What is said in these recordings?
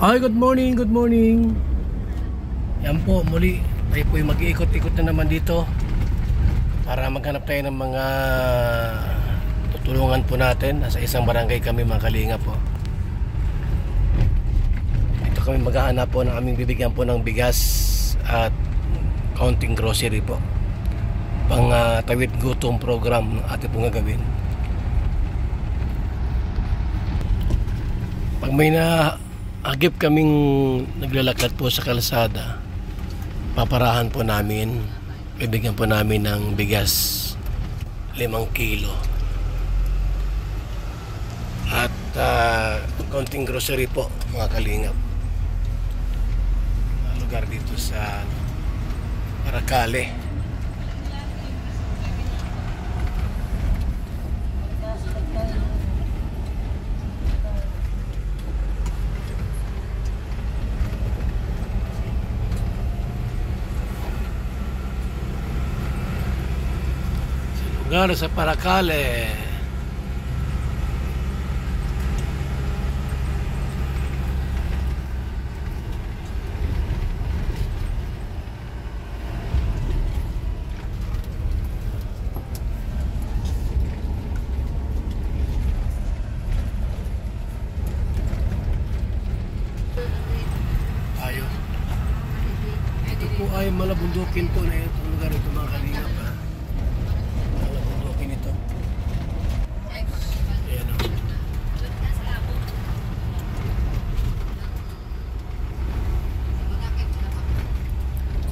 Ay, good morning, good morning. Yan po, muli tayo po mag-iikot-ikot na naman dito para maghanap tayo ng mga tutulungan po natin. Nasa isang barangay kami, mga kalinga po. Dito kami maghahanap po ng aming bibigyan po ng bigas at counting grocery po, pang tawid gutom program ng ating pong gagawin. Pag may agip kaming naglalakad po sa kalsada, paparahan po namin, bibigyan po namin ng bigas 5 kilo at konting grocery po, mga kalingap. Lugar dito sa Paracale. Lugar sa Paracale. Tayo. Ito po ay malabundukin po na itong lugar ito, mga kalingap.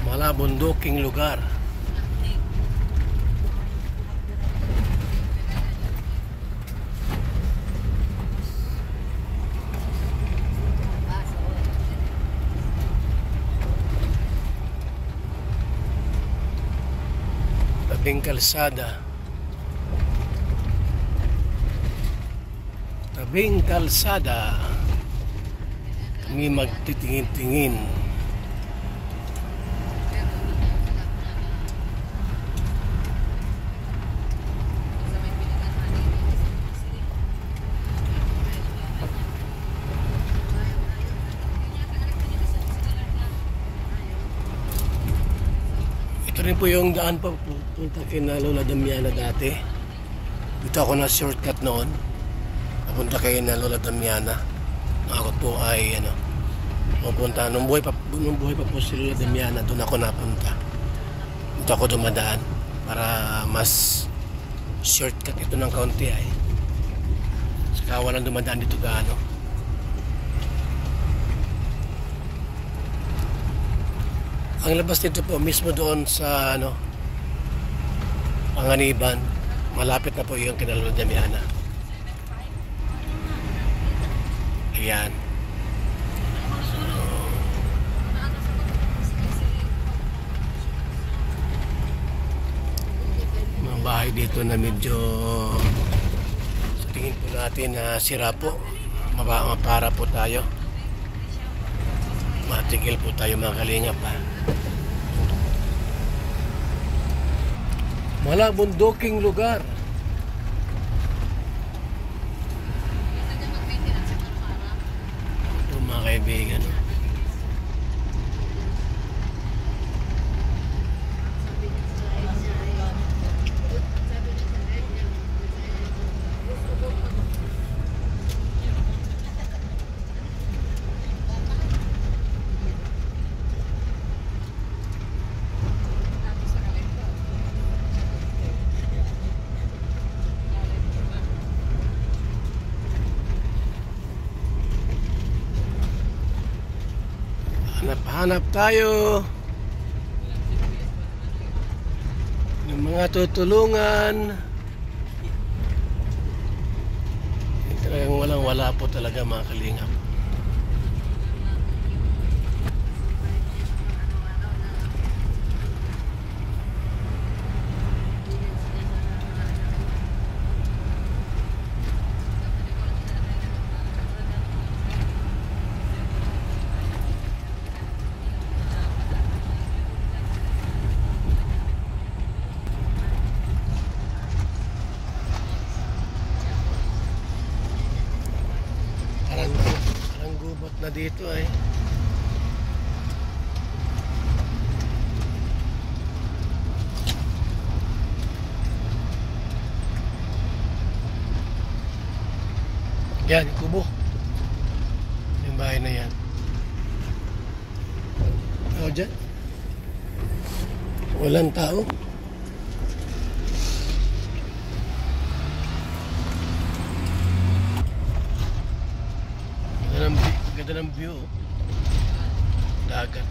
Malabunduking lugar. Tabing kalsada. Tabing kalsada. Kami magtitingin-tingin. Ito rin po yung daan pa punta kina Lola Damiana dati. Dito ako na shortcut noon. Papunta kay na Lola Damiana. Ako po ay pupunta nung buhay pa po si Lola Damiana, doon ako napunta. Dito ako dumadaan para mas shortcut ito ng kaunti ay. Saka walang dumadaan dito gaano. Ang labas dito po mismo doon sa Panganiban. Malapit na po yung kina Lola Damiana. Ayan. Mga bahay dito na medyo sa tingin po natin na sira po. Mapara po tayo. Matigil po tayo, mga kalingap pa. Malabunduking lugar. Ito, mga kaibigan. Hanap tayo ng mga tutulungan. Talagang walang-wala po talaga, mga kalingap. Parang Abot na dito ay. Yan, yung kubo. Yung bahay na yan. Tao dyan. Walang tao. Ganda ng view. Dagat.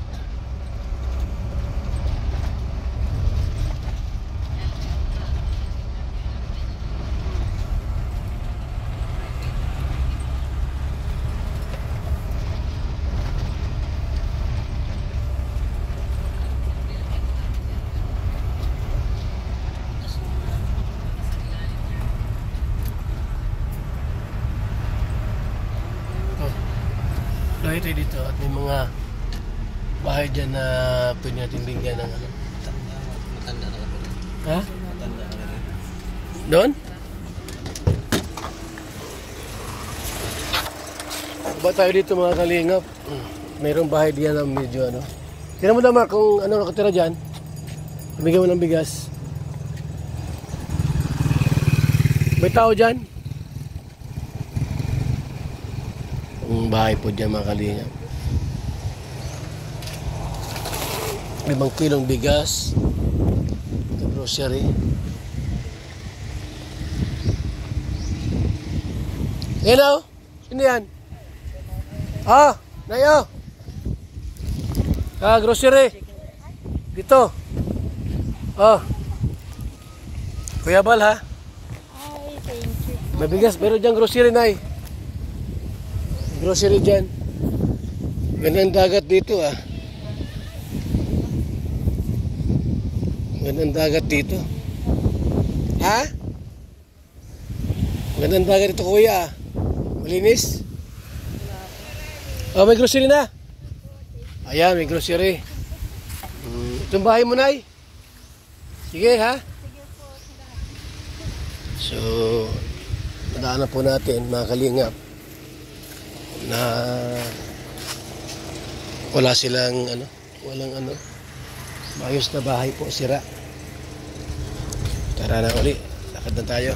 Dahil tayo dito at may mga bahay dyan na pwede natin bigyan ng ano. Matanda na kami. Ha? Matanda na kami. Doon? Ba tayo dito mga kalingap? Mayroong bahay diyan na medyo ano. Tignan mo naman kung ano nakatira dyan. Bigyan mo ng bigas. May tao dyan? Ang bahay po dyan mga kalingap. 5 kilong bigas. Grocery. Hello? Sino yan? Ah, Nayo. Grocery. Dito. Oh. Kuya Bal ha? Ay, thank you. May bigas, meron dyan grocery, Nay. Grocery dyan. Gandang dagat dito ah. Gandang dagat dito. Ha? Gandang dagat dito kuya ah. Malinis? Oh, may grocery na. Ayan, may grocery. Itong bahay mo, Nay. Sige ha. So, nadaanan po natin mga kalingap na wala silang walang maayos na bahay po, sira. Tara na uli, lakad na tayo.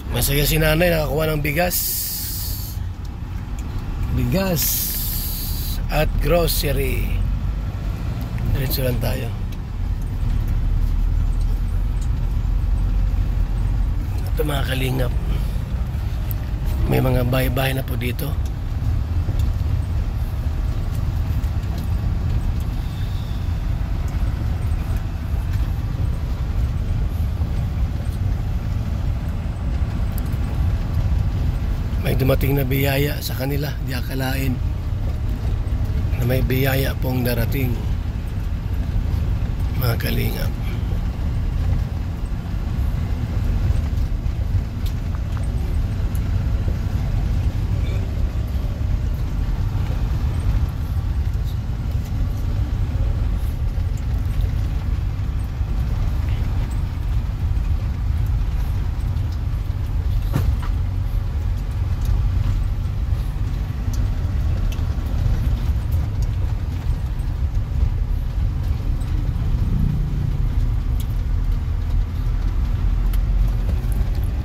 Masaya si nanay, nakakuha ng bigas at grocery. Diretso lang tayo. Ito mga kalingap, may mga bahay-bahay na po dito. May dumating na biyaya sa kanila, di akalain na may biyaya pong darating mga kalingap.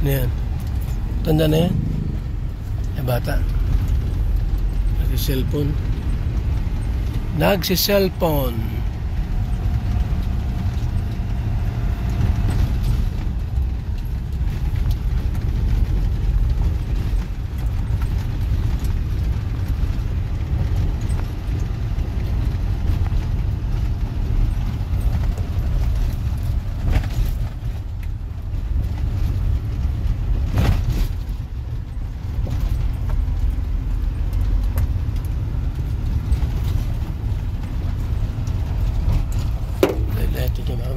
Ano yan? Tanda na yan? Eh bata. Nagsiselfone.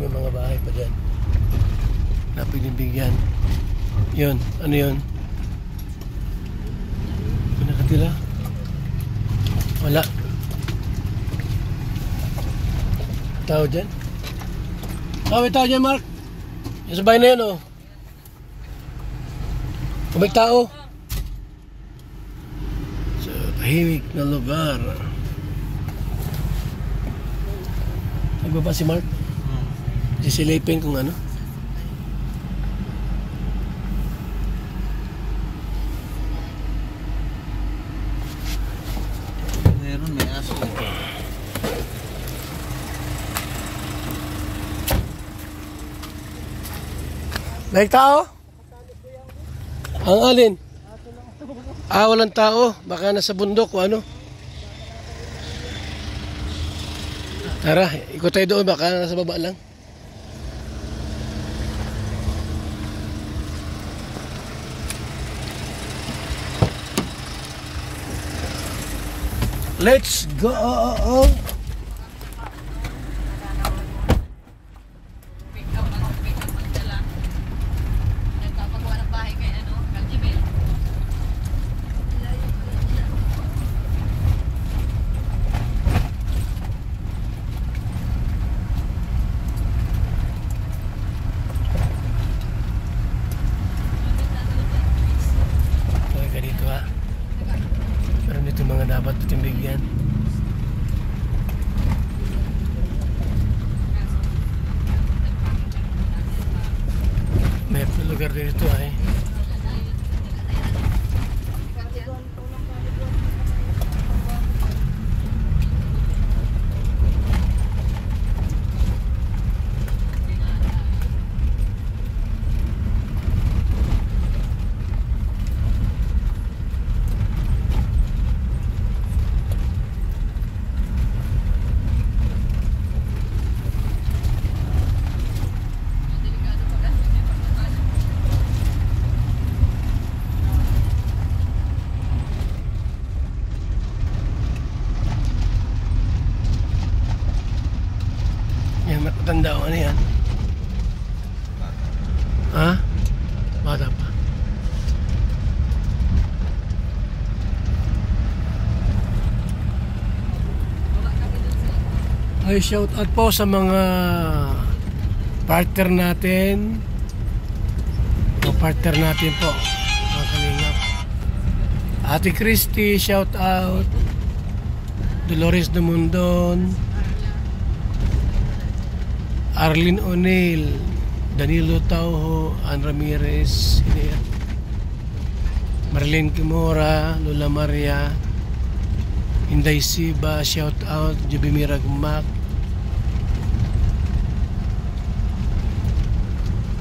May mga bahay pa dyan na pinibigyan. Yun, ano yun? May nakatira? Wala. Tao dyan? May tao dyan, Mark. Yung sa bahay na yun, oh. May tao. So, Tahimik na lugar. Nagbaba si Mark? Sisilipin kung ano. Meron, may aso. May tao? Ang alin? Walang tao. Baka nasa bundok o ano. Tara, ikot tayo doon. Baka nasa baba lang. Let's go! Okay ka dito ha. Meron dito mga dapat timbigyan. May lugar dito ay. Yan, matanda o ano yan? Ha? Bata pa. Ay, shout out po sa mga partner natin. Mga partner natin po, mga kalingap. Ate Christy, shout out. Dolores Dumundon, Arlene O'Neill, Danilo Tauho, Ann Ramirez, Marlene Kimora, Lola Maria, Inday Siba, shout out, Jubimira Gumak.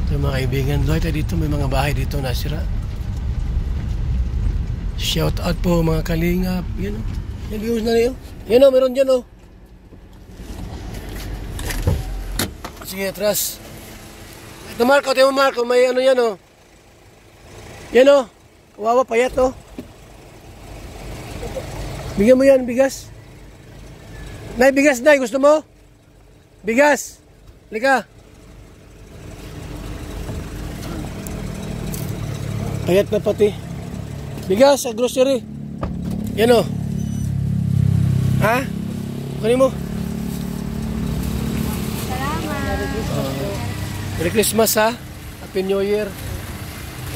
Ito mga kaibigan, Lloyd, dito may mga bahay dito nasira. Shout out po mga kalingap. Yan o, yan views na niyo. Yan o, meron dyan o. Sige, atras. Ito Marco, tayo mo Marco, may ano yan o. Yan o, kawawa payat o. Bigyan mo yan, bigas. Nay, bigas, Nay, gusto mo? Bigas. Halika. Payat na pati. Bigas sa grocery. Yan o. Ha? Kunin mo. Merry Christmas ha. Happy New Year.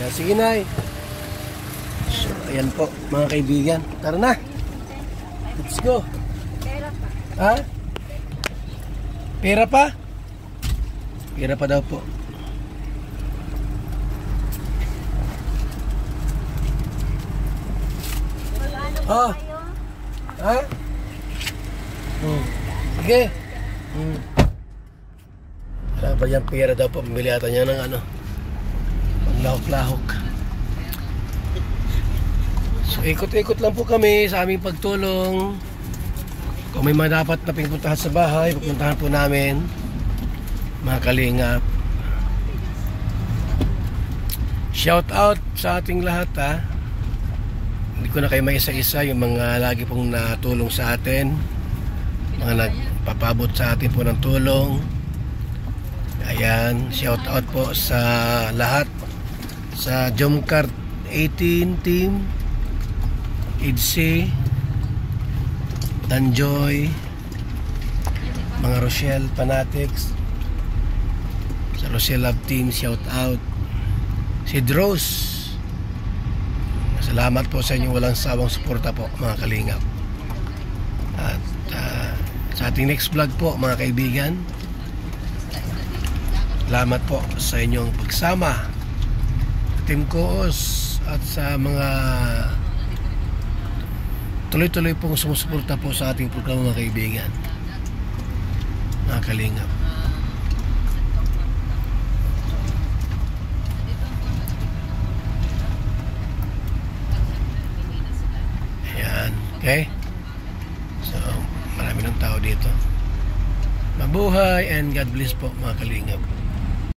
Yan, sige Nay. So, ayan po mga kaibigan. Tara na. Let's go. Ha? Pera pa? Pera pa daw po. Oh. Ha? Sige. Wala pa dyan pera daw po. Pambili ata niya ng ano. Panglahok-lahok. So ikot-ikot lang po kami sa aming pagtulong. Kung may mga dapat na pinupuntahan sa bahay, pupuntahan po namin. Mga kalingap. Shout out sa ating lahat ha. Hindi ko na kayo may isa-isa yung mga lagi pong natulong sa atin, mga nagpapabot sa atin po ng tulong. Ayan, shout out po sa lahat, sa Jomcart 18 team, Idse, Danjoy, mga Rochelle Fanatics, sa Rochelle Love Team, shout out. Si Dross Salamat po sa inyong walang sawang suporta po mga kalingap. At sa ating next vlog po mga kaibigan, salamat po sa inyong pagsama, Team Koos, at sa mga tuloy-tuloy pong sumusuporta po sa ating programa mga kaibigan, mga kalingap. Ayan, okay? So, marami ng tao dito. Mabuhay and God bless po mga kalingap.